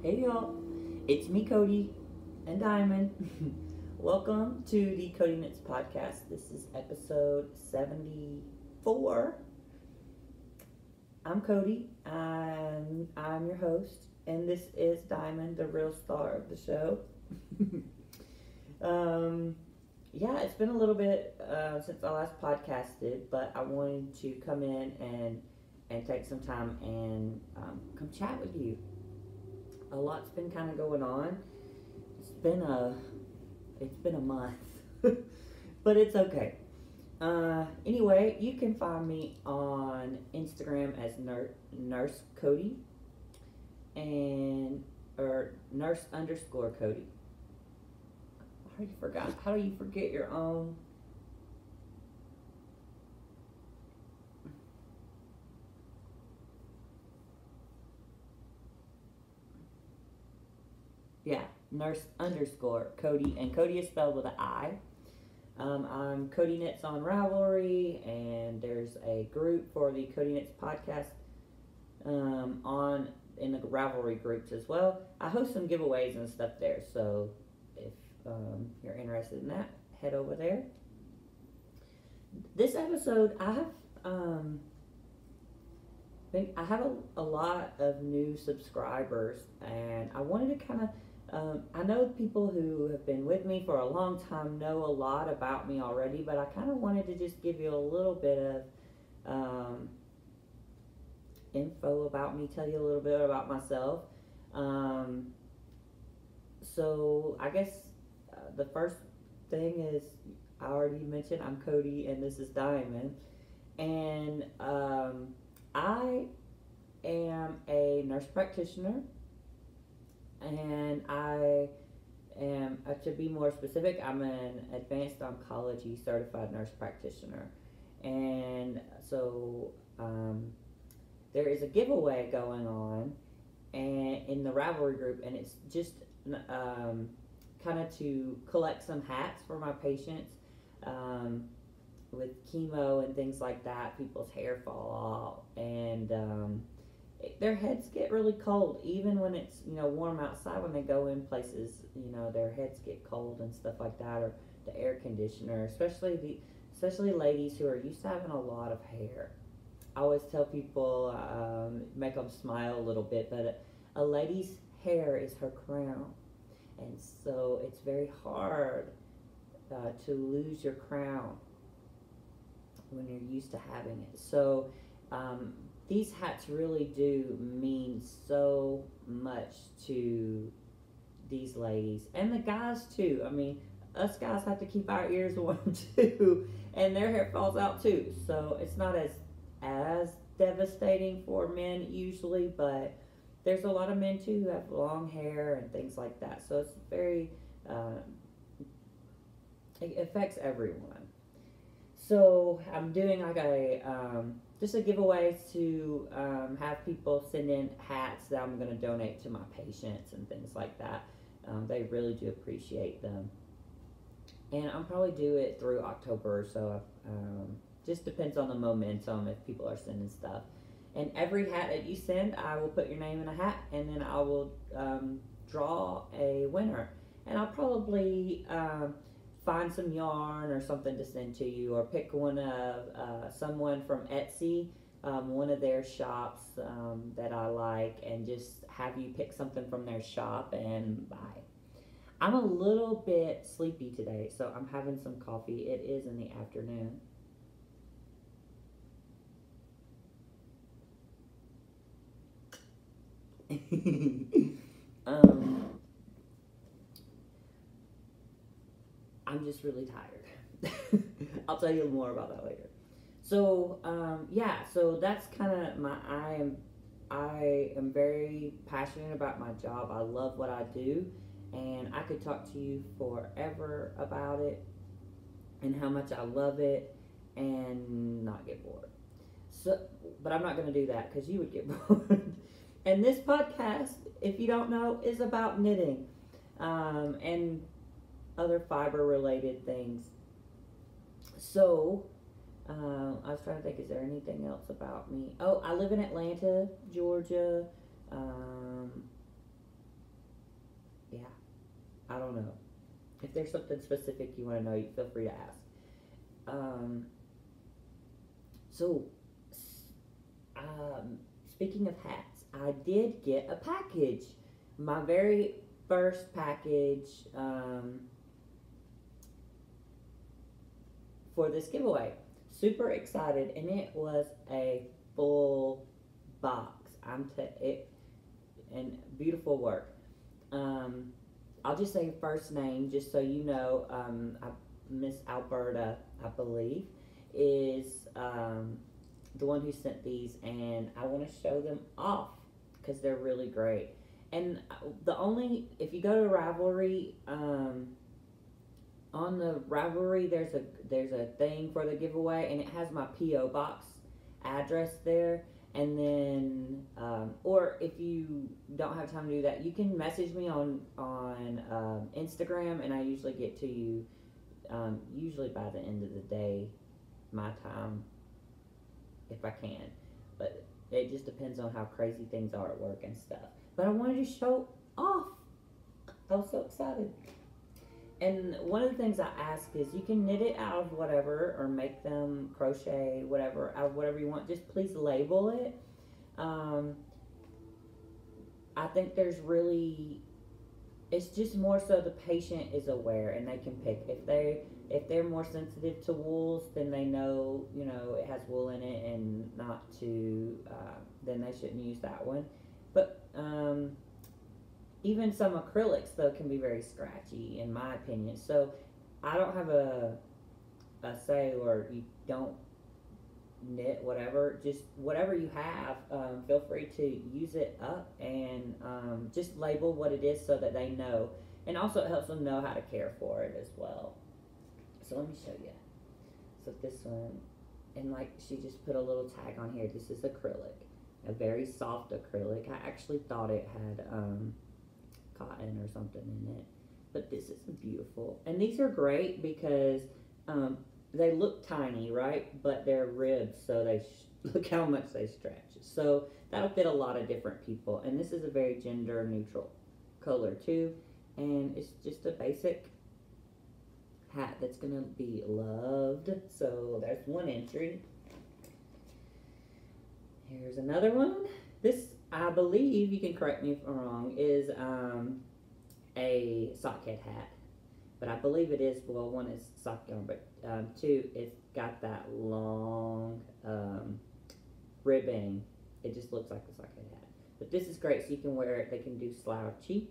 Hey y'all, it's me, Cody and Diamond. Welcome to the CodiKnits podcast. This is episode 74. I'm Cody, and I'm your host, and this is Diamond, the real star of the show. um, yeah, it's been a little bit since I last podcasted, but I wanted to come in and take some time and come chat with you. A lot's been kind of going on. It's been a it's been a month, but it's okay. Anyway, you can find me on Instagram as Nurse Cody and or Nurse underscore Cody. I already forgot. How do you forget your own? Yeah, Nurse underscore Cody, and Cody is spelled with an I. I'm CodiKnits on Ravelry, and there's a group for the CodiKnits podcast on in the Ravelry groups as well. I host some giveaways and stuff there, so if you're interested in that, head over there. This episode, I have a lot of new subscribers, and I wanted to kind of I know people who have been with me for a long time know a lot about me already, but I kind of wanted to just give you a little bit of info about me, tell you a little bit about myself. Um, so I guess the first thing is I already mentioned I'm Cody and this is Diamond, and I am a nurse practitioner, and I am, to be more specific, I'm an advanced oncology certified nurse practitioner. And so there is a giveaway going on and in the Ravelry group, and it's just kind of to collect some hats for my patients. With chemo and things like that, people's hair fall off, and their heads get really cold, even when it's warm outside. When they go in places, their heads get cold and stuff like that, or the air conditioner, especially ladies who are used to having a lot of hair. I always tell people, make them smile a little bit, but a lady's hair is her crown, and so it's very hard to lose your crown when you're used to having it. So these hats really do mean so much to these ladies and the guys too. I mean, us guys have to keep our ears warm too, and their hair falls out too. So it's not as devastating for men usually, but there's a lot of men too who have long hair and things like that. So it's very it affects everyone. So I'm doing like just a giveaway to have people send in hats that I'm going to donate to my patients and things like that. They really do appreciate them. And I'll probably do it through October or so. Just depends on the momentum if people are sending stuff. And every hat that you send, I will put your name in a hat, and then I will draw a winner. And I'll probably find some yarn or something to send to you, or pick one of someone from Etsy, one of their shops that I like, and just have you pick something from their shop and buy. I'm a little bit sleepy today, so I'm having some coffee. It is in the afternoon. um, I'm just really tired. I'll tell you more about that later. So yeah, so that's kind of I am very passionate about my job. I love what I do, and I could talk to you forever about it and how much I love it and not get bored. So, but I'm not going to do that because you would get bored. And this podcast, if you don't know, is about knitting and other fiber related things. So I was trying to think, is there anything else about me? Oh, I live in Atlanta, Georgia. I don't know. If there's something specific you want to know, you feel free to ask. Um, so, speaking of hats, I did get a package. My very first package for this giveaway. Super excited, and it was a full box. And beautiful work. I'll just say first name, just so you know. Miss Alberta, I believe, is the one who sent these, and I want to show them off because they're really great. And if you go to Ravelry, on the Ravelry, there's a thing for the giveaway, and it has my P.O. box address there. And then, or if you don't have time to do that, you can message me on Instagram, and I usually get to you usually by the end of the day, my time, if I can. But it just depends on how crazy things are at work and stuff. But I wanted to show off. I was so excited. And one of the things I ask is, you can knit it out of whatever, or make them crochet, whatever, out of whatever you want. Just please label it. I think it's just more so the patient is aware, and they can pick. If they're more sensitive to wools, then they know, it has wool in it, and not to, then they shouldn't use that one. But, even some acrylics, though, can be very scratchy, in my opinion. So I don't have a say, or you don't knit whatever. Just whatever you have, feel free to use it up, and just label what it is so that they know. And also it helps them know how to care for it as well. So let me show you. So this one, and like she just put a little tag on here. This is acrylic, a very soft acrylic. I actually thought it had cotton or something in it, but this is beautiful. And these are great because they look tiny, right, but they're ribbed, so they look how much they stretch. So that'll fit a lot of different people. And this is a very gender neutral color too, and it's just a basic hat that's gonna be loved. So there's one entry. Here's another one. This, I believe, you can correct me if I'm wrong, is a sockhead hat. But I believe it is, well, one is sock yarn, but two, it's got that long ribbing. It just looks like a sockhead hat. But this is great, so you can wear it. They can do slouchy,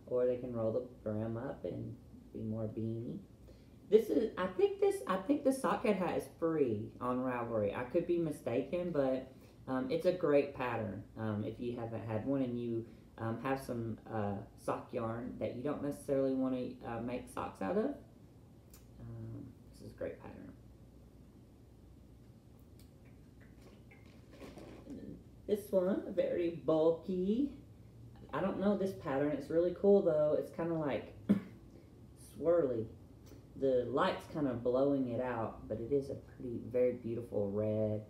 or they can roll the brim up and be more beanie. This is, I think the sockhead hat is free on Ravelry. I could be mistaken, but it's a great pattern. If you haven't had one and you have some sock yarn that you don't necessarily want to make socks out of, this is a great pattern. And then this one, very bulky. I don't know this pattern. It's really cool though. It's kind of like swirly. The light's kind of blowing it out, but it is a very beautiful red.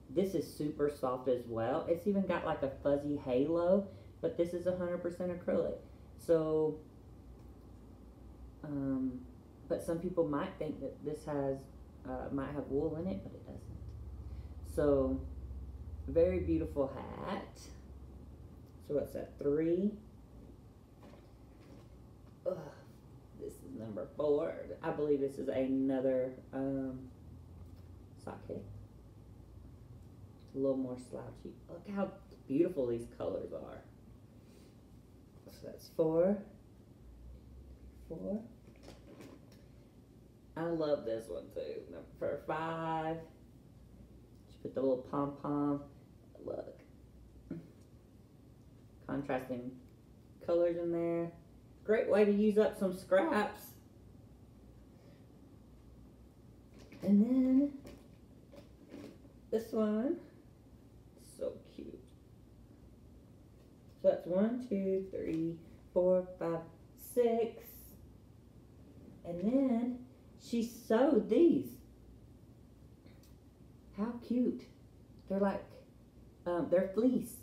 This is super soft as well. It's even got like a fuzzy halo, but this is 100% acrylic. So, but some people might think that this might have wool in it, but it doesn't. So, very beautiful hat. So what's that, 3? Ugh. This is number 4. I believe this is another socket. A little more slouchy. Look how beautiful these colors are. So that's 4. I love this one too. Number 5. Just put the little pom-pom. Look. Contrasting colors in there. Great way to use up some scraps. And then this one, so cute. So that's 1, 2, 3, 4, 5, 6. And then she sewed these. How cute. They're like, they're fleece.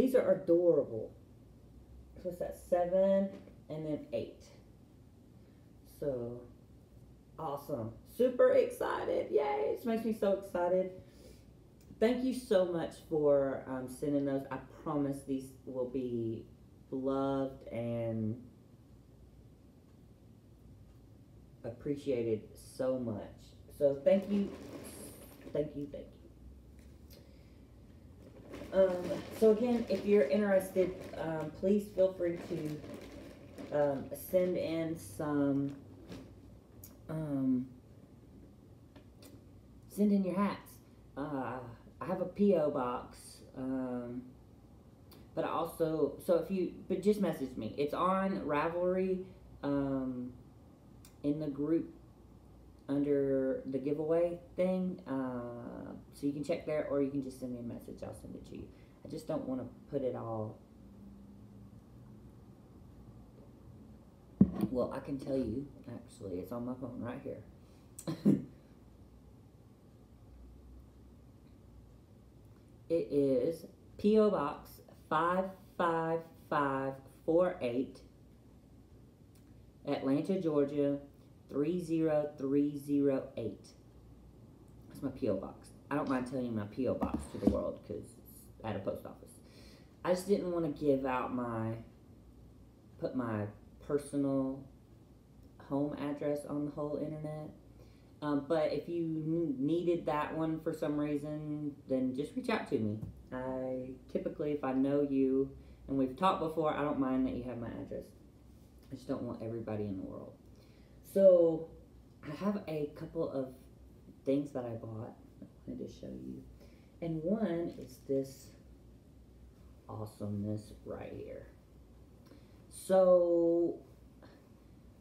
These are adorable. What's that? 7 and then 8. So awesome. Super excited. Yay. This makes me so excited. Thank you so much for sending those. I promise these will be loved and appreciated so much. So thank you. Thank you. Thank you. So again, if you're interested, please feel free to send in some, send in your hats. I have a P.O. box, but also, but just message me. It's on Ravelry, in the group under the giveaway thing, so you can check there, or you can just send me a message. I'll send it to you. I just don't want to put it all. Well, I can tell you, actually, it's on my phone right here. It is P.O. Box 55548, Atlanta, Georgia 30308. That's my P.O. Box. I don't mind telling you my P.O. Box to the world because it's at a post office. I just didn't want to give out put my personal home address on the whole internet. But if you needed that one for some reason, then just reach out to me. I typically, if I know you and we've talked before, I don't mind that you have my address. I just don't want everybody in the world. So I have a couple of things that I bought. I wanted to show you. And one is this awesomeness right here. So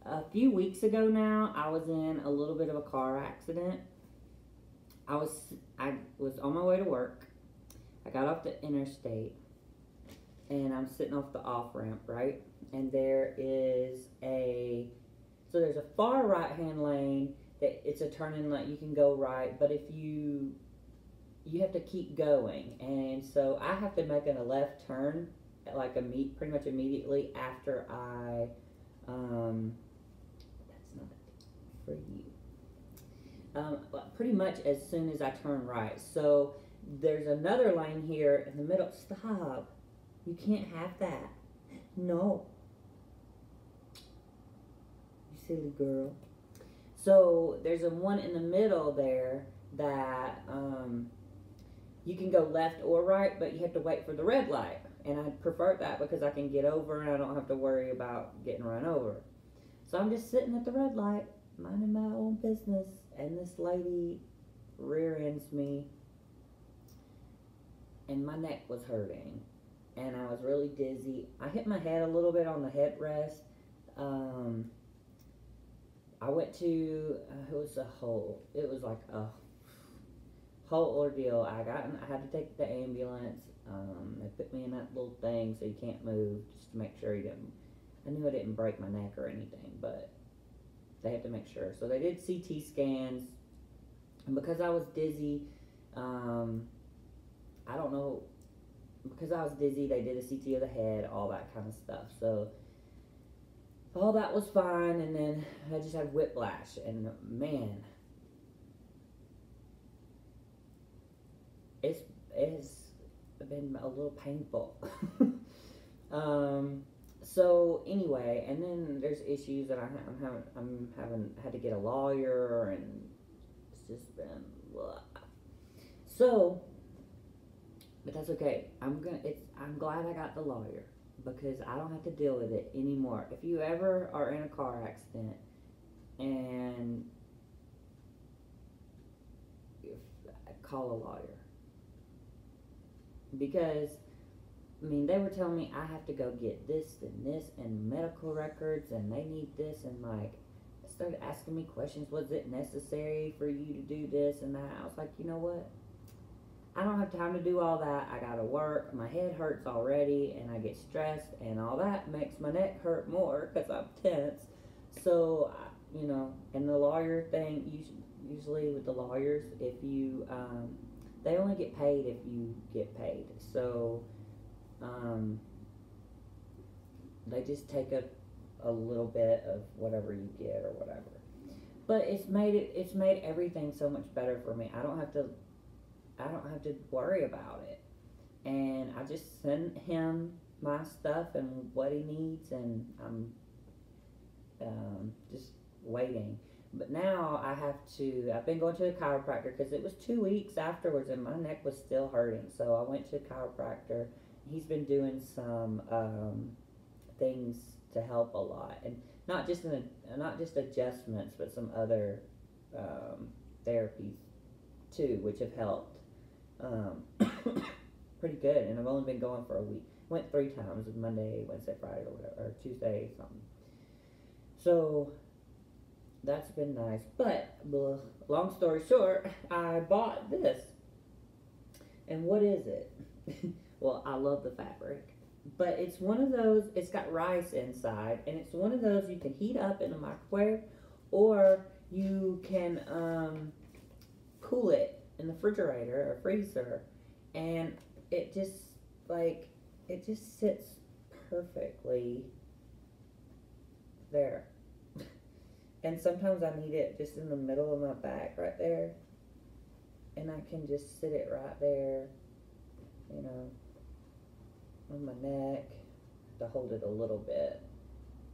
a few weeks ago now, I was in a little bit of a car accident. I was on my way to work. I got off the interstate and I'm sitting off the off-ramp, right? And there's a far right-hand lane that it's a turning lane. You can go right, but if you have to keep going. And so I have to make a left turn like pretty much immediately after I, that's not for you. Pretty much as soon as I turn right. So there's another lane here in the middle. Stop. You can't have that. No. You silly girl. So there's a one in the middle there that you can go left or right, but you have to wait for the red light. And I prefer that because I can get over and I don't have to worry about getting run over. So I'm just sitting at the red light, minding my own business, and this lady rear ends me, and my neck was hurting, and I was really dizzy. I hit my head a little bit on the headrest. I went to, it was like a whole ordeal. I had to take the ambulance. They put me in that little thing so you can't move, just to make sure I knew I didn't break my neck or anything, but they had to make sure. So they did CT scans, and because I was dizzy, I don't know, because I was dizzy, they did a CT of the head, all that kind of stuff. So all that was fine, and then I just had whiplash, and man, it's been a little painful. So anyway, and then there's issues that I'm having had to get a lawyer, and it's just been blah. So, but that's okay. I'm glad I got the lawyer because I don't have to deal with it anymore. If you ever are in a car accident and call a lawyer, because I mean, they were telling me I have to go get this and this and medical records, and they need this, and like, they started asking me questions. Was it necessary for you to do this and that? I was like, you know what? I don't have time to do all that. I gotta work. My head hurts already, and I get stressed, and all that makes my neck hurt more because I'm tense. So, you know, and the lawyer thing, usually with the lawyers, if you, they only get paid if you get paid. So Um, they just take a little bit of whatever you get or whatever. But it's made everything so much better for me. I don't have to worry about it. And I just send him my stuff and what he needs, and I'm just waiting. But now I've been going to the chiropractor because it was 2 weeks afterwards and my neck was still hurting. So I went to the chiropractor. He's been doing some things to help a lot. And not just adjustments, but some other therapies too, which have helped pretty good. And I've only been going for a week. Went 3 times, Monday, Wednesday, Friday, or whatever, or Tuesday, something. So that's been nice. But long story short, I bought this. And what is it? Well, I love the fabric. But it's one of those, it's got rice inside, and it's one of those you can heat up in the microwave, or you can cool it in the refrigerator or freezer, and it just sits perfectly there. And sometimes I need it just in the middle of my back right there, and I can just sit it right there, you know, on my neck to hold it a little bit,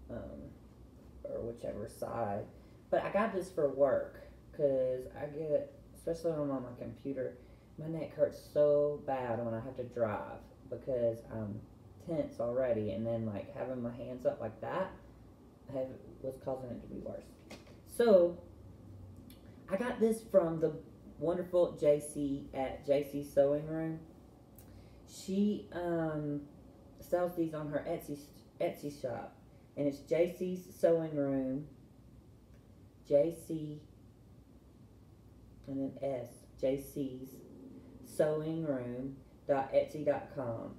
or whichever side. But I got this for work because I get, especially when I'm on my computer, my neck hurts so bad when I have to drive because I'm tense already, and then like having my hands up like that was causing it to be worse. So I got this from the wonderful JC at JC Sewing Room. She sells these on her Etsy shop, and it's JC's Sewing Room, JC and then S, JC's Sewing Room.etsy.com.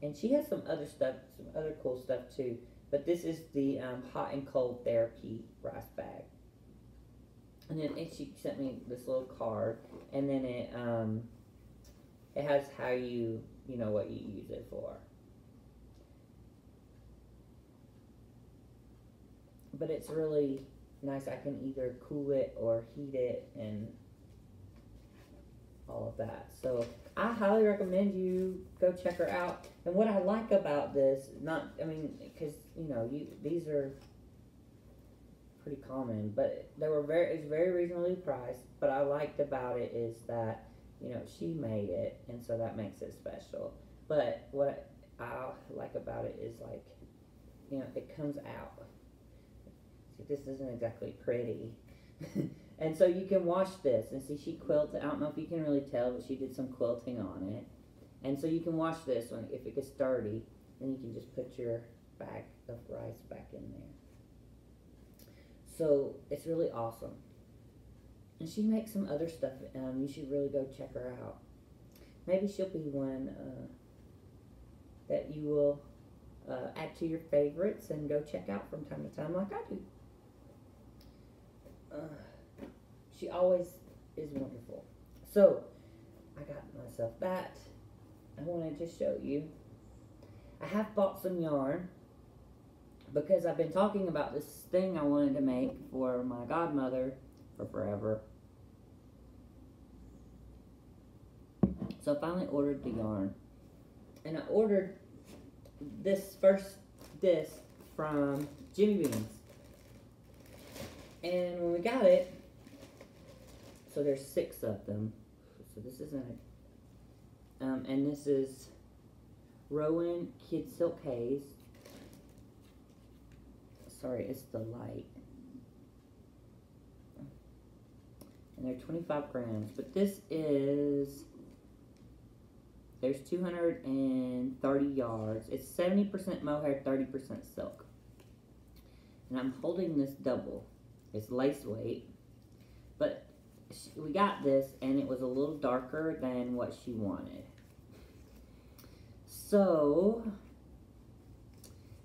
And she has some other stuff, some other cool stuff too. But this is the hot and cold therapy rice bag. And then she sent me this little card, and then it has how you know what you use it for. But it's really nice. I can either cool it or heat it and all of that. So I highly recommend you go check her out. And what I like about this, because these are pretty common, but it's very reasonably priced. But I liked about it is that she made it, and so that makes it special. But what I like about it is it comes out. See, this isn't exactly pretty. And so you can wash this, and see she quilted. I don't know if you can really tell, but she did some quilting on it. And so you can wash this if it gets dirty, then you can just put your bag of rice back in there. So it's really awesome. And she makes some other stuff. You should really go check her out. Maybe she'll be one that you will add to your favorites and go check out from time to time like I do. She always is wonderful. So I got myself that. I wanted to show you. I have bought some yarn because I've been talking about this thing I wanted to make for my godmother for forever. So I finally ordered the yarn. And I ordered this first disc from Jimmy Beans. And when we got it, so there's 6 of them. So this isn't and this is Rowan Kid Silk Haze. Sorry, it's the light. And they're 25 grams. But this is, there's 230 yards. It's 70% mohair, 30% silk. And I'm holding this double. It's lace weight. But we got this, and it was a little darker than what she wanted. So,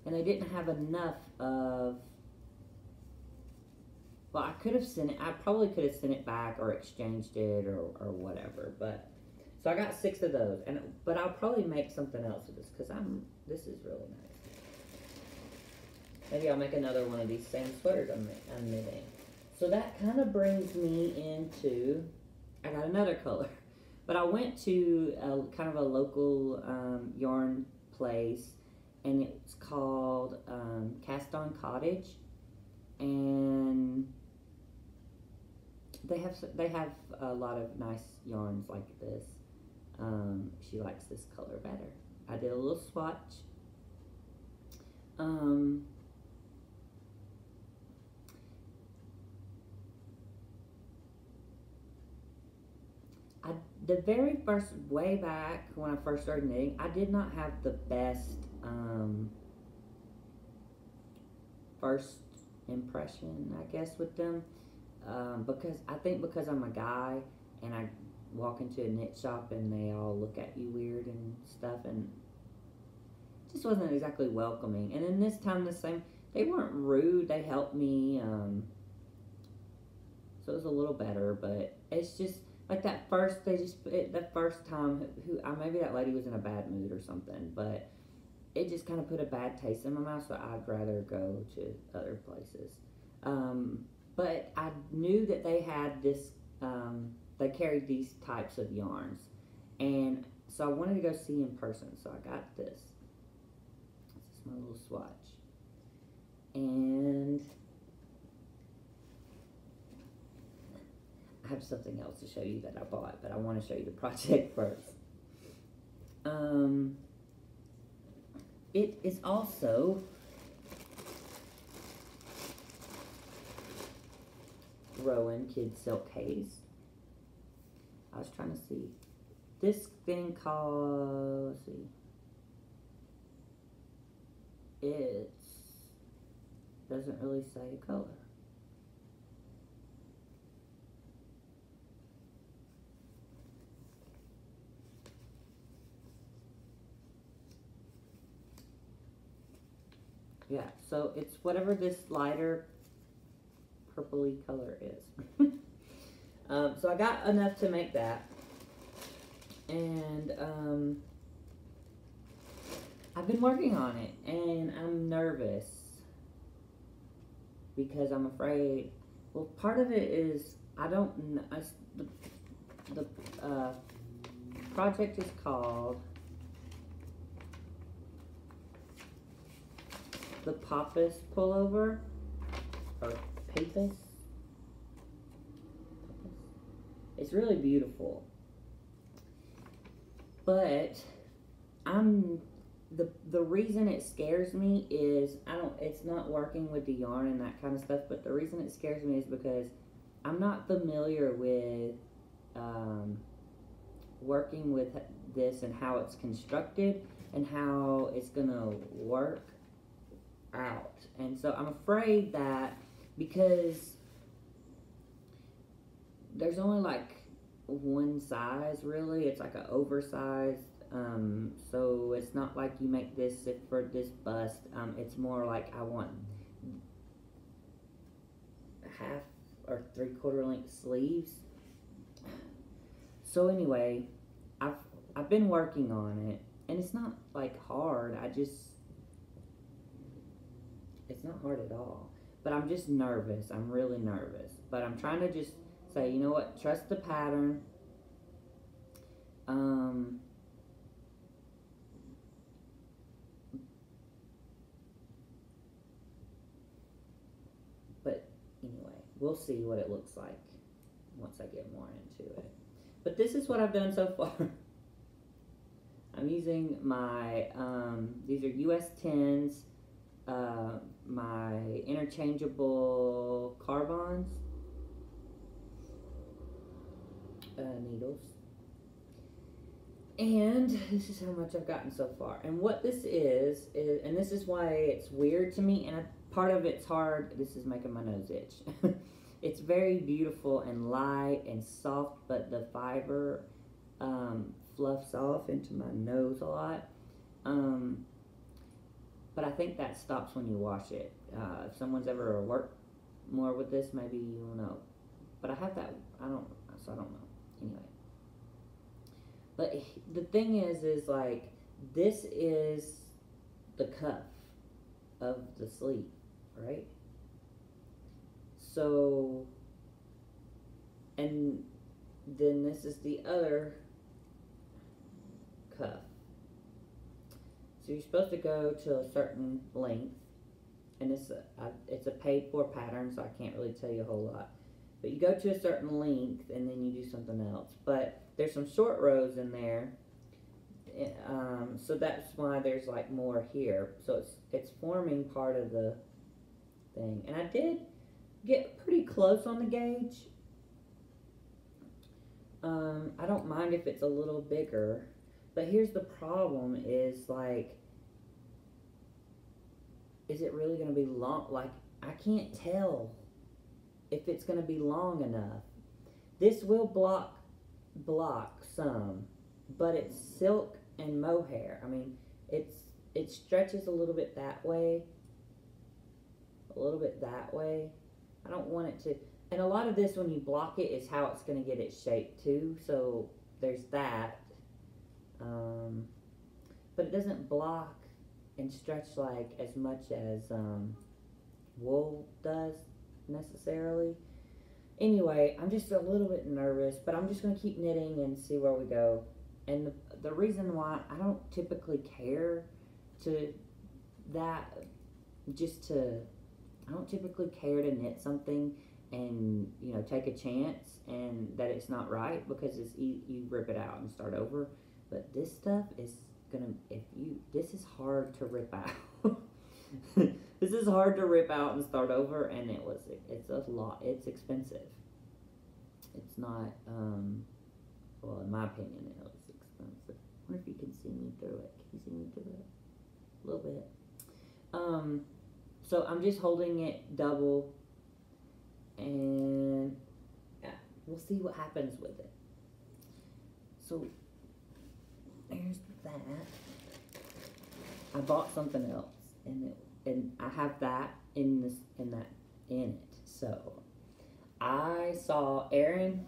and they didn't have enough of, well, I probably could have sent it back or exchanged it or whatever. But, So I got 6 of those, but I'll probably make something else of this because this is really nice. Maybe I'll make another one of these same sweaters I'm knitting. So that kind of brings me into, I got another color, but I went to kind of a local yarn place, and it's called Cast On Cottage, and they have a lot of nice yarns like this. She likes this color better. I did a little swatch. The very first, way back when I first started knitting, I did not have the best first impression, I guess, with them. Because I'm a guy and I walk into a knit shop and they all look at you weird and stuff, and it just wasn't exactly welcoming. And then this time, they weren't rude, they helped me, so it was a little better, but it's just, like that first, that first time, maybe that lady was in a bad mood or something, but it just kind of put a bad taste in my mouth, so I'd rather go to other places. But I knew that they had this, they carried these types of yarns, and so I wanted to go see in person, so I got this. This is my little swatch. And I have something else to show you that I bought, but I want to show you the project first. It is also Rowan Kid Silk Haze. I was trying to see this thing called, let's see, it doesn't really say a color. Yeah, so it's whatever this lighter purpley color is. So I got enough to make that, and I've been working on it, and I'm nervous because I'm afraid. Well, part of it is I don't know. The project is called the Pappas Pullover, or Pappas. It's really beautiful, but the reason it scares me is it's not working with the yarn and that kind of stuff, but the reason it scares me is because I'm not familiar with working with this and how it's constructed and how it's gonna work out. And so I'm afraid that because there's only like one size, really, it's like an oversized, so it's not like you make this for this bust. It's more like I want half or 3/4 length sleeves. So anyway, I've been working on it, and it's not like hard. It's not hard at all, but I'm just nervous. I'm really nervous, but I'm trying to just say, you know what, trust the pattern. But anyway, we'll see what it looks like once I get more into it. But this is what I've done so far. I'm using my, these are US 10s, my interchangeable carbons needles, and this is how much I've gotten so far. And what this is and this is why it's weird to me, and part of it's hard. This is making my nose itch. It's very beautiful and light and soft, but the fiber fluffs off into my nose a lot. But I think that stops when you wash it. If someone's ever worked more with this, maybe you'll know. But I have that, I don't know. Anyway. But the thing is like, this is the cuff of the sleeve, right? So, and then this is the other cuff. So you're supposed to go to a certain length, and it's a paid for pattern, so I can't really tell you a whole lot. But you go to a certain length, and then you do something else. But there's some short rows in there, so that's why there's like more here. So it's forming part of the thing, and I did get pretty close on the gauge. I don't mind if it's a little bigger, but here's the problem: is like, is it really going to be long? Like, I can't tell if it's going to be long enough. This will block some, but it's silk and mohair. I mean, it stretches a little bit that way, a little bit that way. I don't want it to, and a lot of this, when you block it, is how it's going to get its shape too. So there's that. But it doesn't block and stretch like as much as wool does necessarily. Anyway, I'm just a little bit nervous, but I'm just going to keep knitting and see where we go. And the reason why I don't typically care to that, I don't typically care to knit something and, you know, take a chance and that it's not right, because it's you rip it out and start over. But this stuff is gonna, this is hard to rip out. This is hard to rip out and start over, and it's a lot. It's expensive. It's not, well, in my opinion, it was expensive. I wonder if you can see me through it. Can you see me through it? A little bit. So I'm just holding it double, and yeah, we'll see what happens with it. So there's that. I bought something else, and I have that in it. So I saw Erin,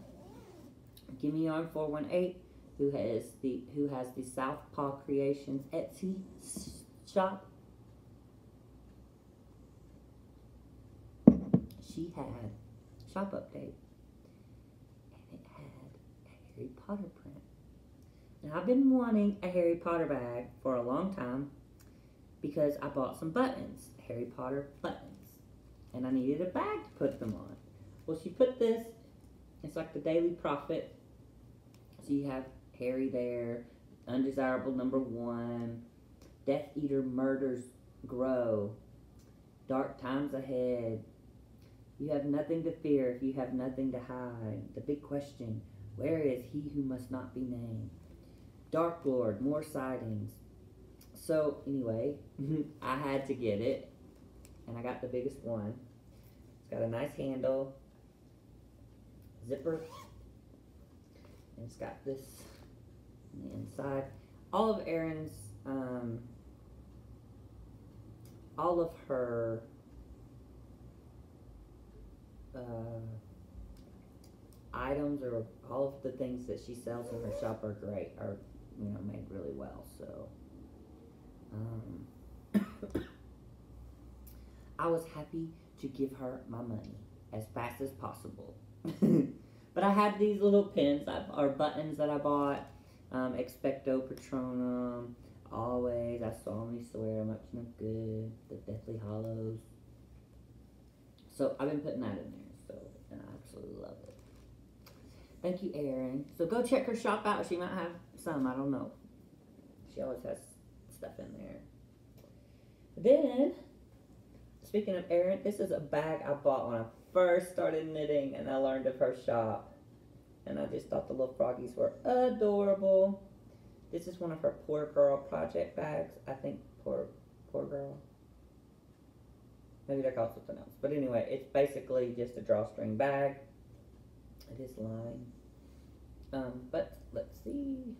Gimme Yarn 418, who has the Southpaw Creations Etsy shop. She had shop update, and it had a Harry Potter print. And I've been wanting a Harry Potter bag for a long time, because I bought some buttons, Harry Potter buttons, and I needed a bag to put them on. Well, she put this, it's like the Daily Prophet. So you have Harry there, Undesirable Number 1, Death Eater Murders Grow, Dark Times Ahead, You have nothing to fear if you have nothing to hide. The big question, where is he who must not be named? Dark Lord, more sightings. So anyway, I had to get it, and I got the biggest one. It's got a nice handle, zipper, and it's got this on the inside. All of Erin's, all of her items, or all of the things that she sells in her shop are great, are, you know, made really well. So I was happy to give her my money as fast as possible. But I had these little pins, or buttons that I bought, Expecto Patronum, Always, I solemnly swear, I'm up to no good, the Deathly Hollows. So I've been putting that in there, so, and I absolutely love it. Thank you, Erin. So go check her shop out. She might have some, I don't know. She always has stuff in there. Then, speaking of Erin, this is a bag I bought when I first started knitting, and I learned of her shop. And I just thought the little froggies were adorable. This is one of her Poor Girl project bags. I think Poor Girl. Maybe they're called something else. But anyway, it's basically just a drawstring bag. It is lined. But let's see.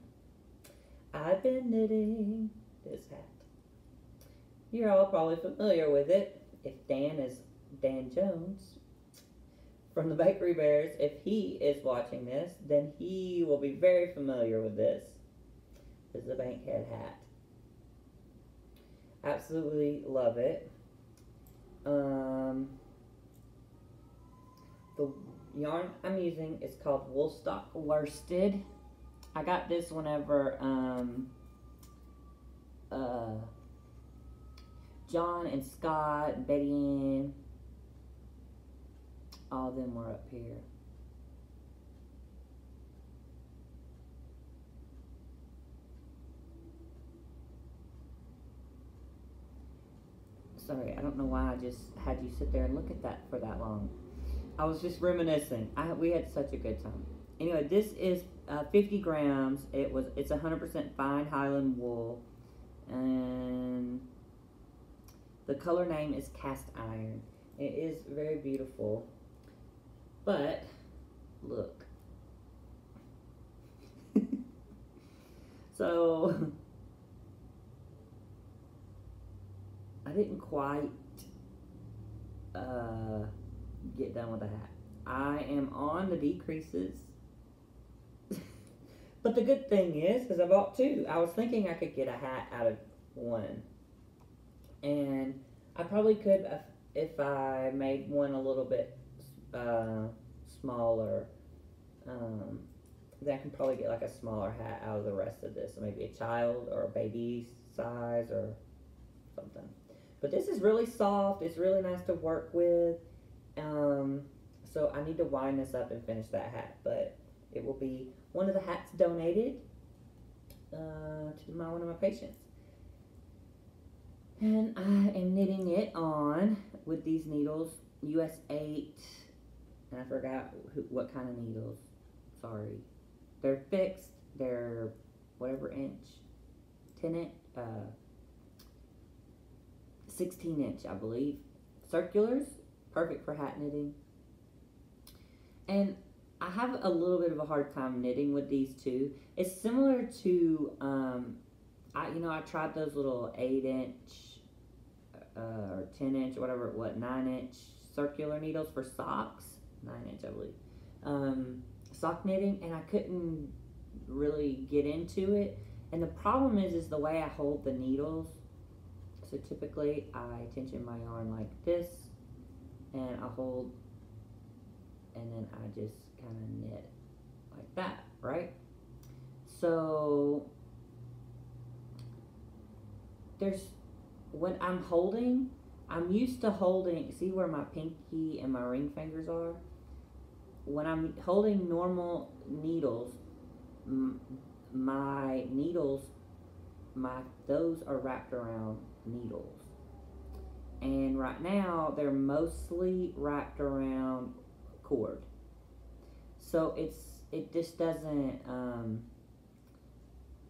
I've been knitting this hat. You're all probably familiar with it. If Dan is Dan Jones from the Bakery Bears, if he is watching this, then he will be very familiar with this. is the Bankhead hat. Absolutely love it. The yarn I'm using is called Woolstock Worsted. I got this whenever John and Scott and Betty Ann, all of them were up here. Sorry, I don't know why I just had you sit there and look at that for that long. I was just reminiscing. We had such a good time. Anyway, this is 50 grams. It's 100% fine Highland wool, and the color name is Cast Iron. It is very beautiful, but look. So I didn't quite get done with the hat. I am on the decreases. But the good thing is, because I bought two, I was thinking I could get a hat out of one. And I probably could if I made one a little bit smaller. Then I can probably get like a smaller hat out of the rest of this. So maybe a child or a baby size or something. But this is really soft. It's really nice to work with. So I need to wind this up and finish that hat. But it will be one of the hats donated to one of my patients. And I am knitting it on with these needles, US 8. And I forgot what kind of needles. Sorry. They're fixed. They're whatever inch. 10 inch. 16 inch, I believe. Circulars. Perfect for hat knitting. And I have a little bit of a hard time knitting with these two. It's similar to, I tried those little 8 inch or 10 inch or whatever, 9 inch circular needles for socks. 9 inch, I believe. Sock knitting, and I couldn't really get into it. And the problem is the way I hold the needles. So typically I tension my yarn like this, and I hold, and then I just kind of knit like that, right? So when I'm holding, I'm used to holding, see where my pinky and my ring fingers are? When I'm holding normal needles, those are wrapped around needles. And right now, they're mostly wrapped around cord. So it just doesn't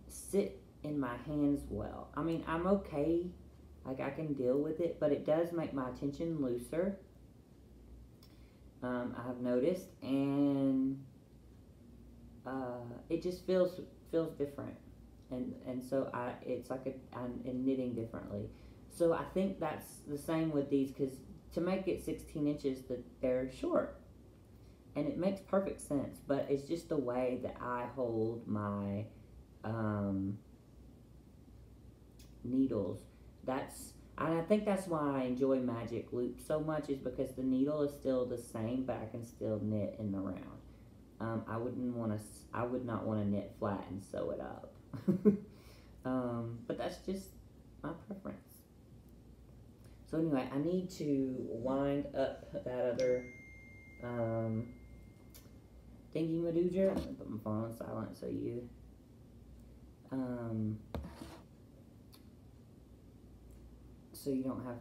sit in my hands well. I mean, I'm okay, like I can deal with it, but it does make my tension looser. I've noticed, and it just feels different, and so it's like I'm knitting differently. So I think that's the same with these, because to make it 16 inches, that they're short, and it makes perfect sense. But it's just the way that I hold my needles. And I think that's why I enjoy Magic Loop so much, is because the needle is still the same, but I can still knit in the round. I would not want to knit flat and sew it up. But that's just my preference. So anyway, I need to wind up that other thingy-madooger. I'm going to put my phone on silent so you don't have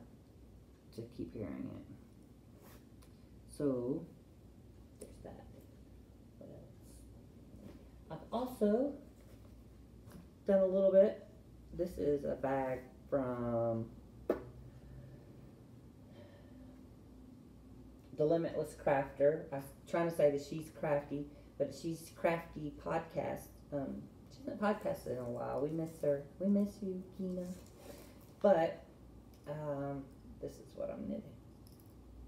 to keep hearing it. So there's that. What else? I've also done a little bit. This is a bag from The Limitless Crafter. I was trying to say that She's Crafty, but She's Crafty podcast. She hasn't podcasted in a while. We miss her. We miss you, Kina. But this is what I'm knitting.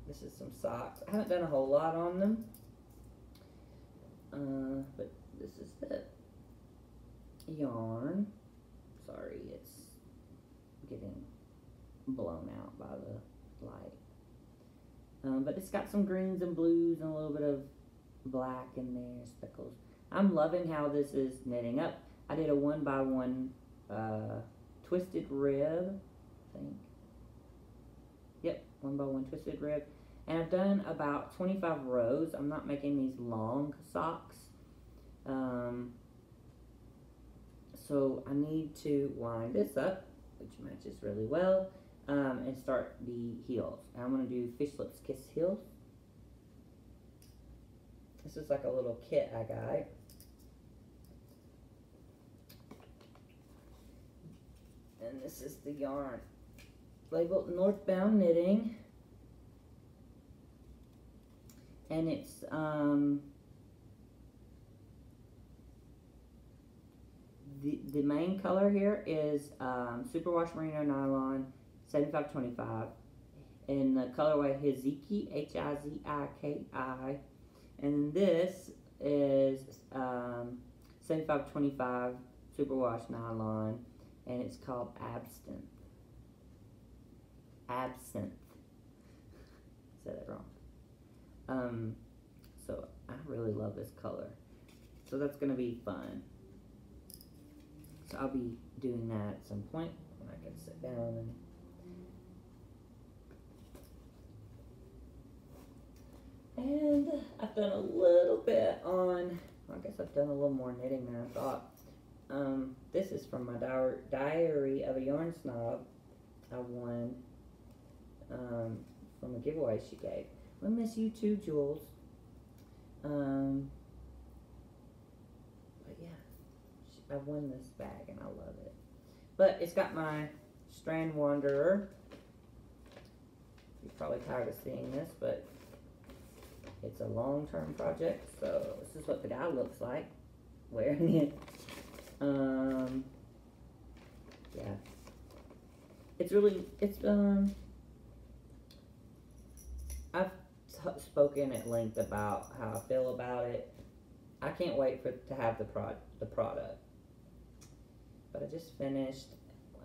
This is some socks. I haven't done a whole lot on them. But this is the yarn. sorry, it's getting blown out by the light. But it's got some greens and blues and a little bit of black in there, speckles. I'm loving how this is knitting up. I did a 1x1 twisted rib, I think. Yep, 1x1 twisted rib. And I've done about 25 rows. I'm not making these long socks. So I need to wind this up, which matches really well, and start the heels. And I'm going to do Fish Lips Kiss heels. This is like a little kit I got. And this is the yarn labeled Northbound Knitting. And it's the main color here is Superwash Merino Nylon 7525 in the colorway Hiziki, Hiziki. And this is 7525 Superwash Nylon, and it's called Absinthe. Absinthe. Said that wrong. So I really love this color. So that's going to be fun. So I'll be doing that at some point when I can sit down and I've done a little bit on, I guess I've done a little more knitting than I thought. This is from my Diary of a Yarn Snob I won from a giveaway she gave. I miss you too, Jules. But yeah, I won this bag and I love it. But it's got my Strand Wanderer. You're probably tired of seeing this, but it's a long-term project. So this is what the guy looks like wearing it. Yeah. It's really, I've spoken at length about how I feel about it. I can't wait to have the product. But I just finished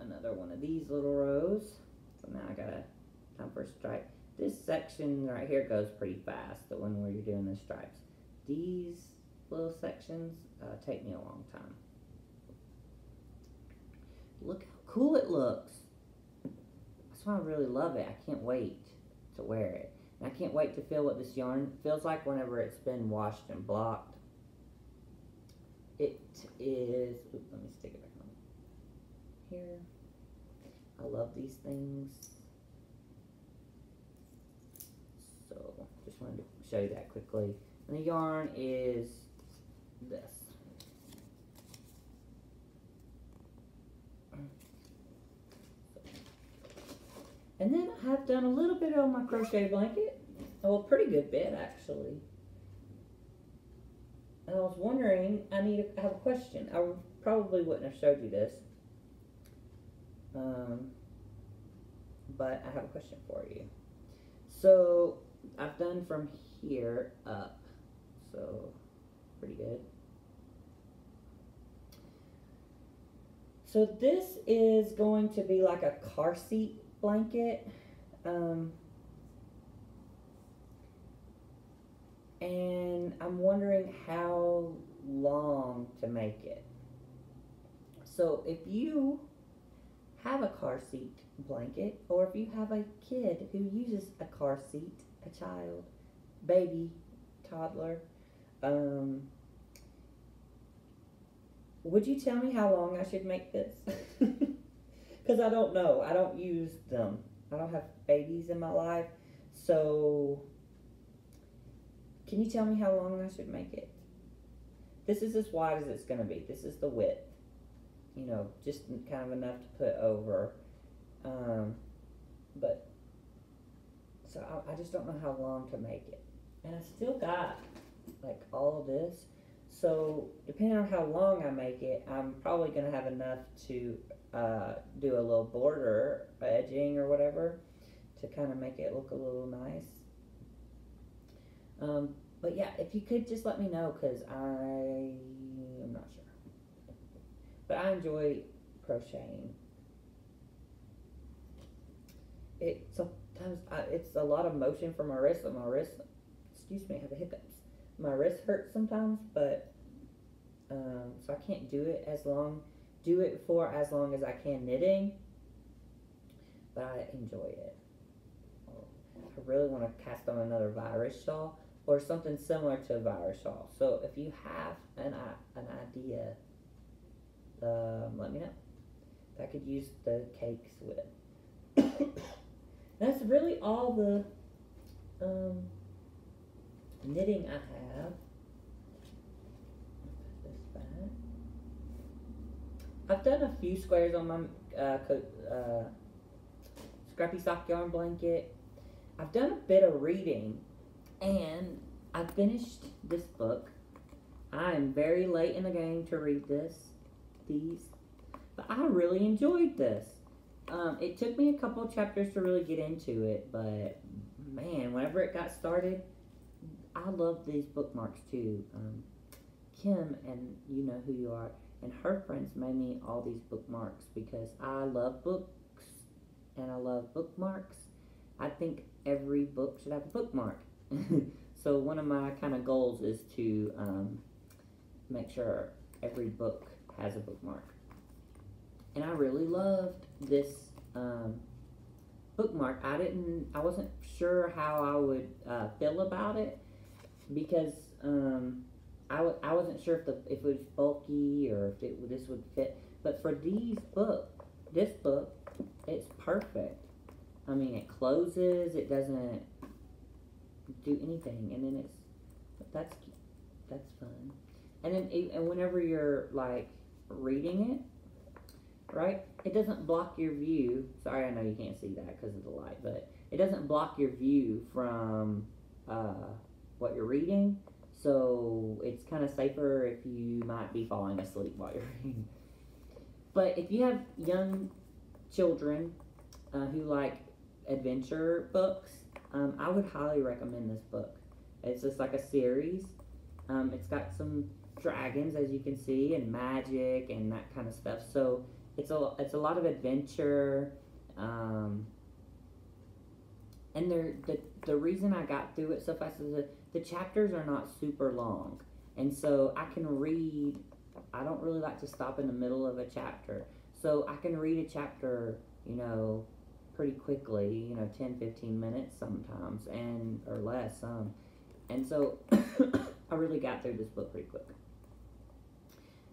another one of these little rows. So now I got time for a stripe. This section right here goes pretty fast, the one where you're doing the stripes. These little sections take me a long time. Look how cool it looks. That's why I really love it. I can't wait to wear it. And I can't wait to feel what this yarn feels like whenever it's been washed and blocked. It is, oops, let me stick it back on here. I love these things. So just wanted to show you that quickly. And the yarn is this. And then I have done a little bit on my crochet blanket. Well, a pretty good bit, actually. And I was wondering, I have a question. I probably wouldn't have showed you this. But I have a question for you. So, I've done from here up. So, pretty good. So, this is going to be like a car seat blanket, and I'm wondering how long to make it. So if you have a car seat blanket, or if you have a kid who uses a car seat, a child, baby, toddler, would you tell me how long I should make this? Because I don't know. I don't use them. I don't have babies in my life. So, can you tell me how long I should make it? This is as wide as it's going to be. This is the width. You know, just kind of enough to put over. But, so I just don't know how long to make it. And I still got, like, all of this. So, depending on how long I make it, I'm probably going to have enough to do a little border edging or whatever to kind of make it look a little nice. But yeah, if you could just let me know, because I'm not sure. But I enjoy crocheting. It sometimes it's a lot of motion for my wrist, and my wrist, excuse me, I have the hiccups. My wrist hurts sometimes, but so I can't do it for as long as I can knitting, but I enjoy it. I really want to cast on another virus shawl or something similar to a virus shawl. So if you have an idea, let me know. I could use the cakes with. That's really all the knitting I have. Put this back. I've done a few squares on my Scrappy Sock Yarn Blanket. I've done a bit of reading, and I finished this book. I am very late in the game to read these, but I really enjoyed this. It took me a couple of chapters to really get into it, but man, whenever it got started, I love these bookmarks too. Kim, and you know who you are, and her friends made me all these bookmarks because I love books and I love bookmarks. I think every book should have a bookmark. So one of my kind of goals is to make sure every book has a bookmark. And I really loved this bookmark. I wasn't sure how I would feel about it because I wasn't sure if it was bulky or if this would fit. But for this book, it's perfect. I mean, it closes. It doesn't do anything, and then that's fun. And then and whenever you're like reading it, right? It doesn't block your view. Sorry, I know you can't see that because of the light, but it doesn't block your view from what you're reading. So it's kind of safer if you might be falling asleep while you're reading. But if you have young children who like adventure books, I would highly recommend this book. It's just like a series. It's got some dragons, as you can see, and magic and that kind of stuff. So it's a lot of adventure. And the reason I got through it so fast is that the chapters are not super long, and so I can read. I don't really like to stop in the middle of a chapter, so I can read a chapter, pretty quickly, 10, 15 minutes sometimes, or less some. And so I really got through this book pretty quick.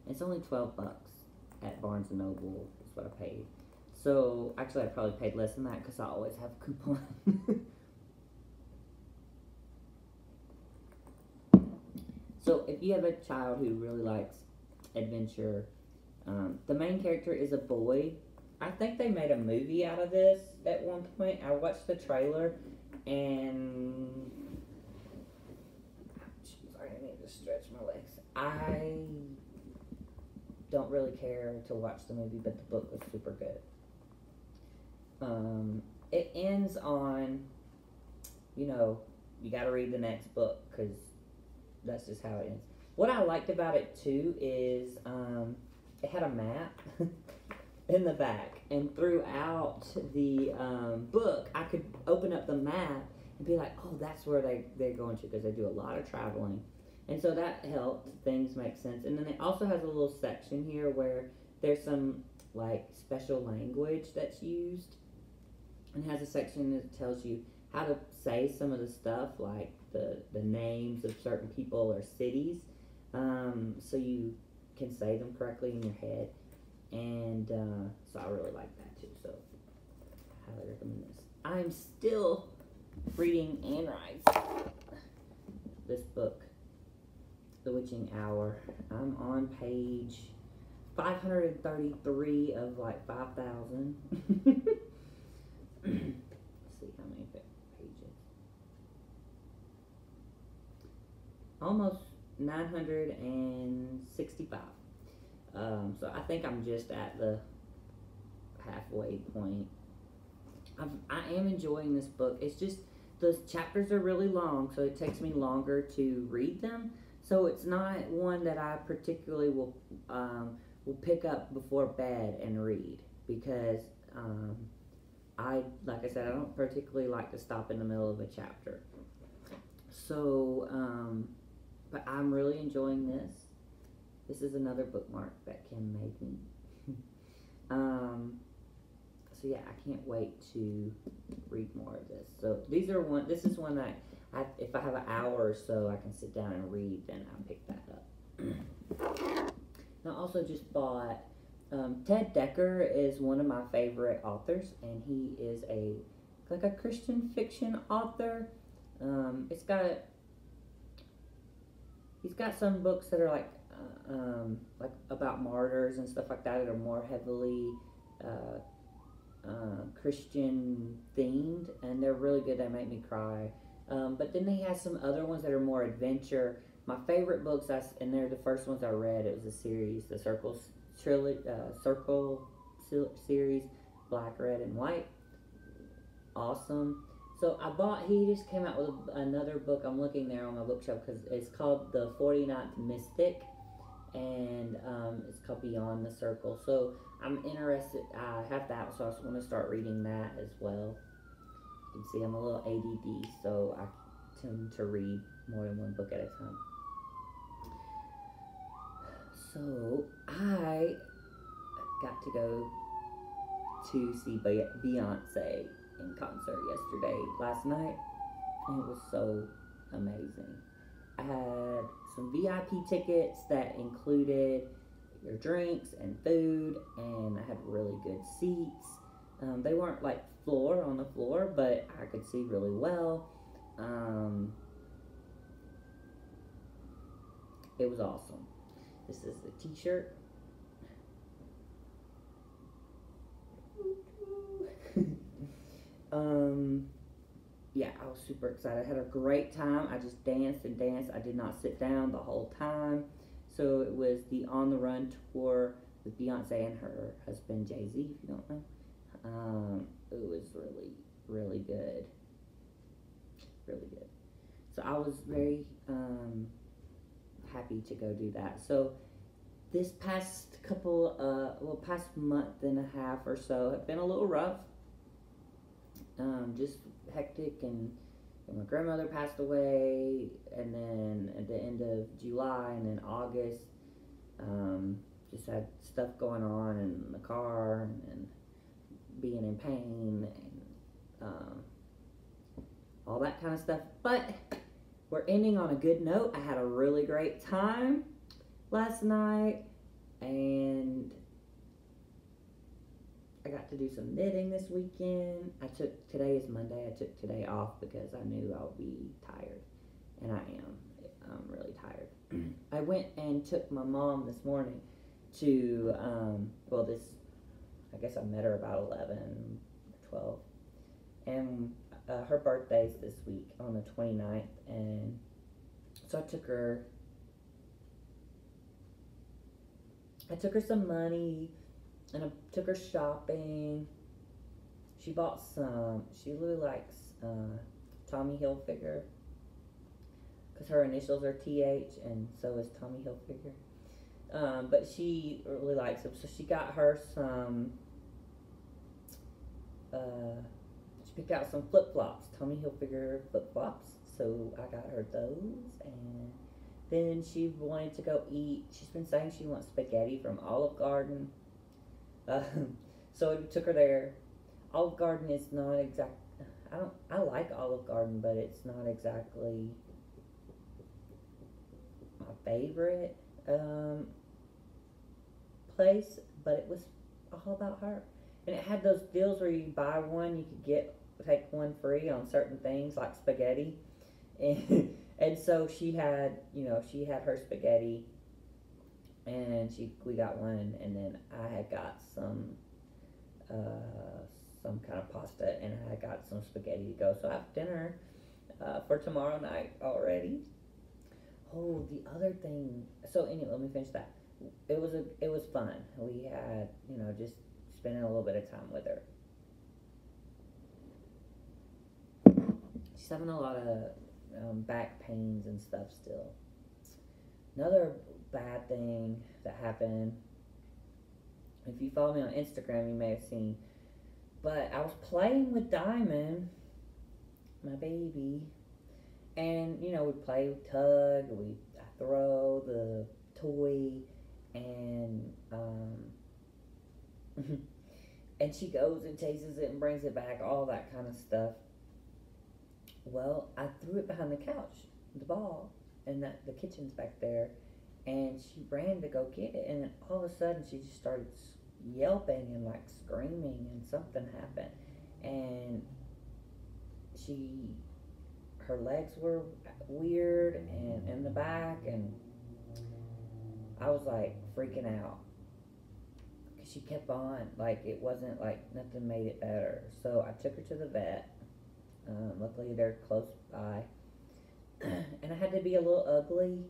It's only $12 at Barnes & Noble is what I paid. So actually I probably paid less than that because I always have a coupon. So if you have a child who really likes adventure, the main character is a boy. I think they made a movie out of this at one point. I watched the trailer, and sorry, I need to stretch my legs. I don't really care to watch the movie, but the book was super good. It ends on, you got to read the next book because that's just how it ends. What I liked about it too is it had a map in the back, and throughout the book I could open up the map and be like, oh, that's where they're going to, because they do a lot of traveling, and so that helped things make sense. And then it also has a little section here where there's some like special language that's used, and it has a section that tells you how to say some of the stuff, like the names of certain people or cities, so you can say them correctly in your head. And so I really like that too, so I highly recommend this. I'm still reading Anne Rice, this book, The Witching Hour. I'm on page 533 of like 5,000. Let's see how many pages. Almost 965. So I think I'm just at the halfway point. I am enjoying this book. It's just the chapters are really long, so it takes me longer to read them. So it's not one that I particularly will will pick up before bed and read because like I said, I don't particularly like to stop in the middle of a chapter. So, but I'm really enjoying this. This is another bookmark that Kim made me. So yeah, I can't wait to read more of this. So this is one that if I have an hour or so I can sit down and read, then I'll pick that up. And I also just bought, Ted Decker is one of my favorite authors, and he is like a Christian fiction author. He's got some books that are like about martyrs and stuff like that are more heavily Christian themed, and they're really good. They make me cry. But then he has some other ones that are more adventure. My favorite books, and they're the first ones I read. It was a series, the Circle series, Black, Red, and White. Awesome. So he just came out with another book. I'm looking there on my bookshelf because it's called The 49th Mystic, and it's called Beyond the Circle. So I'm interested. I have that, so I just want to start reading that as well. You can see I'm a little ADD, so I tend to read more than one book at a time. So I got to go to see Beyonce in concert last night, and it was so amazing. I had some VIP tickets that included your drinks and food, and I had really good seats. They weren't like on the floor, but I could see really well. It was awesome. This is the t-shirt. Yeah, I was super excited. I had a great time. I just danced and danced. I did not sit down the whole time. So it was the On the Run tour with Beyonce and her husband Jay-Z, if you don't know. It was really, really good. Really good. So I was very happy to go do that. So this past past month and a half or so have been a little rough. Just hectic, and my grandmother passed away, and then at the end of July and then August, just had stuff going on in the car and being in pain and all that kind of stuff. But we're ending on a good note. I had a really great time last night, and I got to do some knitting this weekend. Today is Monday. I took today off because I knew I would be tired, and I am. I'm really tired. I went and took my mom this morning to, I guess I met her about 11, 12, and her birthday's this week on the 29th, and so I took her some money, and I took her shopping. She really likes Tommy Hilfiger, because her initials are TH, and so is Tommy Hilfiger. But she really likes them, so she got her some, she picked out some flip-flops, Tommy Hilfiger flip-flops, so I got her those, and then she wanted to go eat. She's been saying she wants spaghetti from Olive Garden. So we took her there. Olive Garden is not exact. I like Olive Garden, but it's not exactly my favorite place. But it was all about her, and it had those deals where you buy one, you could take one free on certain things like spaghetti, and so she had her spaghetti. And we got one, and then I had got some kind of pasta, and I had got some spaghetti to go. So I have dinner for tomorrow night already. Oh, the other thing. So anyway, let me finish that. It was fun. We had just spending a little bit of time with her. She's having a lot of back pains and stuff still. Another bad thing that happened If you follow me on Instagram, you may have seen. But I was playing with Diamond, my baby, and we play with tug, I throw the toy, and and she goes and chases it and brings it back, all that kind of stuff. Well, I threw it behind the couch, the ball, and the kitchen's back there, and she ran to go get it, and then all of a sudden she just started yelping and like screaming, and something happened, and her legs were weird and in the back, and I was like freaking out because she kept on, like it wasn't like nothing made it better. So I took her to the vet. Luckily they're close by. And I had to be a little ugly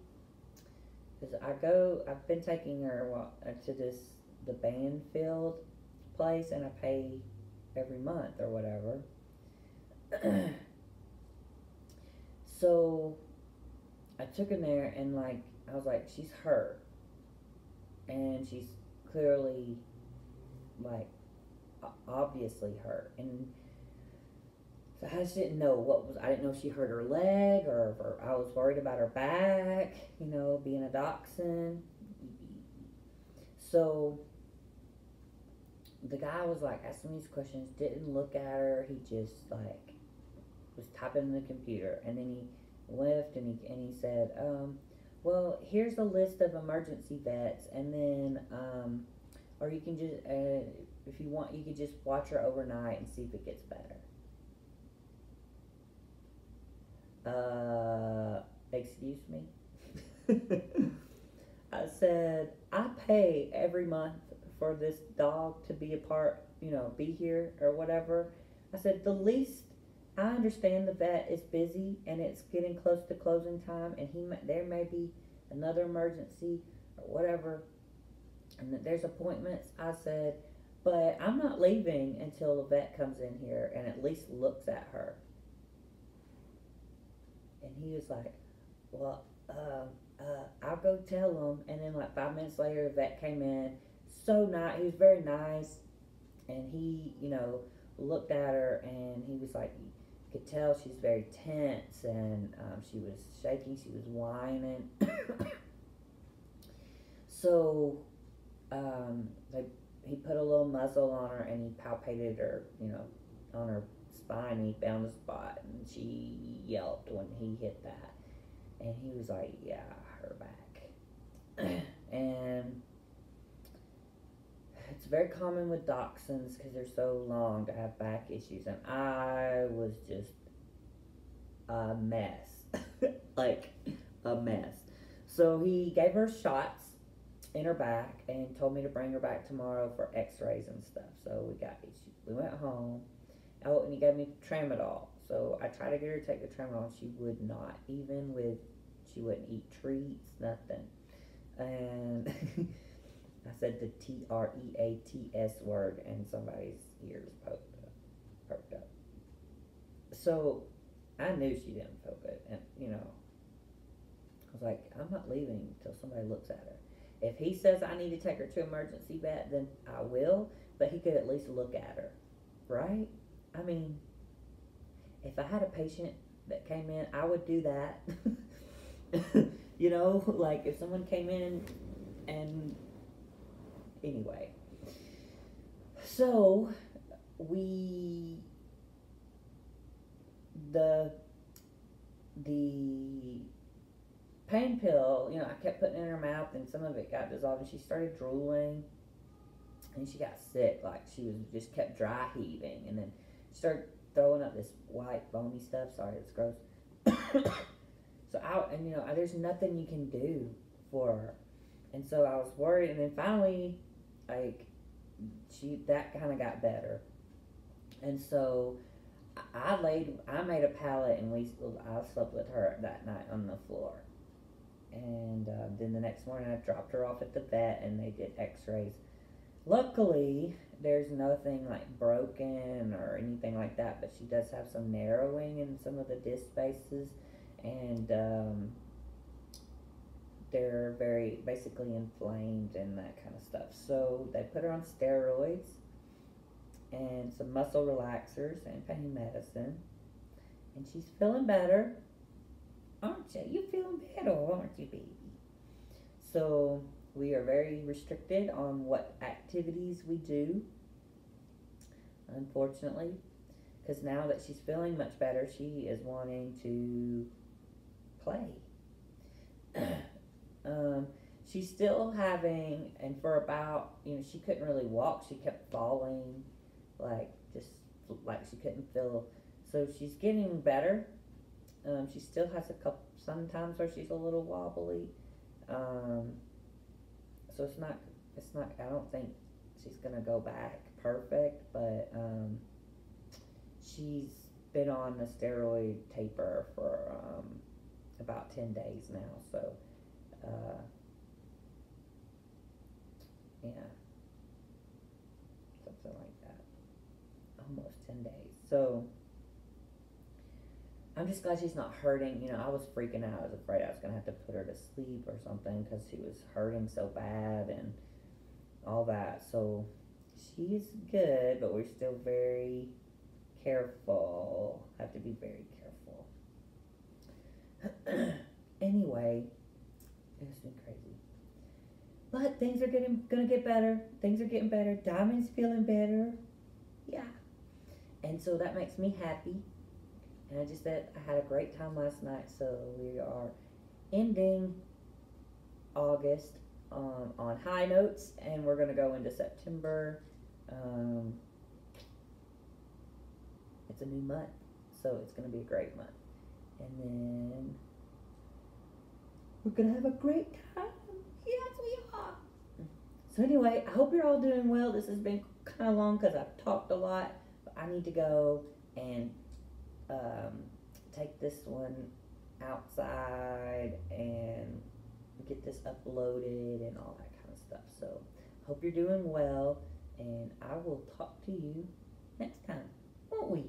because I've been taking her to the Banfield place, and I pay every month or whatever. So I took her there, and like I was like, she's hurt, and she's clearly like obviously hurt, and so I just didn't know I didn't know if she hurt her leg, or I was worried about her back, being a dachshund. So the guy was like asking these questions, didn't look at her, he just like was typing in the computer, and then he left, and he said, well, here's a list of emergency vets, and then or you can just if you want, you could just watch her overnight and see if it gets better. Excuse me? I said, I pay every month for this dog to be be here or whatever. I said, the least, I understand the vet is busy and it's getting close to closing time, and there may be another emergency or whatever, and that there's appointments. I said, but I'm not leaving until the vet comes in here and at least looks at her. And he was like, well, I'll go tell him. And then like 5 minutes later, the vet came in. So nice. He was very nice. And he, looked at her, and he was like, you could tell she's very tense, and she was shaking. She was whining. So he put a little muzzle on her, and he palpated her, on her spine, and he found a spot, and she yelped when he hit that, and he was like, yeah, her back. And it's very common with dachshunds because they're so long to have back issues, and I was just a mess. Like a mess. So he gave her shots in her back and told me to bring her back tomorrow for x-rays and stuff. So we went home. Oh, and he gave me tramadol. So I tried to get her to take the tramadol, and she would not. She wouldn't eat treats, nothing. And I said the TREATS word, and somebody's ears perked up. So I knew she didn't feel good, and I was like, I'm not leaving until somebody looks at her. If he says I need to take her to emergency vet, then I will, but he could at least look at her, right? I mean, if I had a patient that came in, I would do that. Like if someone came in, and anyway. So the pain pill, I kept putting it in her mouth, and some of it got dissolved, and she started drooling, and she got sick. Like she just kept dry heaving, and then she started throwing up this white foamy stuff. Sorry, it's gross. So there's nothing you can do for her, and so I was worried. And then finally, like that kind of got better, and so I made a pallet, and I slept with her that night on the floor. And then the next morning, I dropped her off at the vet, and they did x-rays. Luckily, there's nothing like broken or anything like that, but she does have some narrowing in some of the disc spaces, and they're very basically inflamed and that kind of stuff. So they put her on steroids and some muscle relaxers and pain medicine, and she's feeling better, aren't you? You feeling better, aren't you, baby? So we are very restricted on what activities we do, unfortunately, because now that she's feeling much better, she is wanting to play. She's still having, and for about, she couldn't really walk. She kept falling, just like she couldn't feel. So she's getting better. She still has sometimes where she's a little wobbly. So it's not, I don't think she's gonna go back perfect, but, she's been on the steroid taper for, about 10 days now, so, yeah, something like that, almost 10 days, so, I'm just glad she's not hurting. I was freaking out. I was afraid I was going to have to put her to sleep or something because she was hurting so bad and all that. So she's good, but we're still very careful. Have to be very careful. Anyway, it's been crazy. But things are going to get better. Things are getting better. Diamond's feeling better. Yeah. And so that makes me happy. And I just said I had a great time last night, so we are ending August on high notes, and we're going to go into September. It's a new month, so it's going to be a great month. And then we're going to have a great time. Yes, we are. So anyway, I hope you're all doing well. This has been kind of long because I've talked a lot, but I need to go and take this one outside and get this uploaded and all that kind of stuff. So hope you're doing well, and I will talk to you next time, won't we?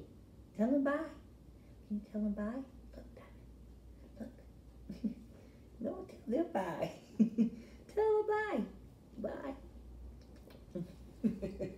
Tell them bye. Can you tell them bye? Look, Diamond. Look. No, tell them bye. Tell them bye. Bye.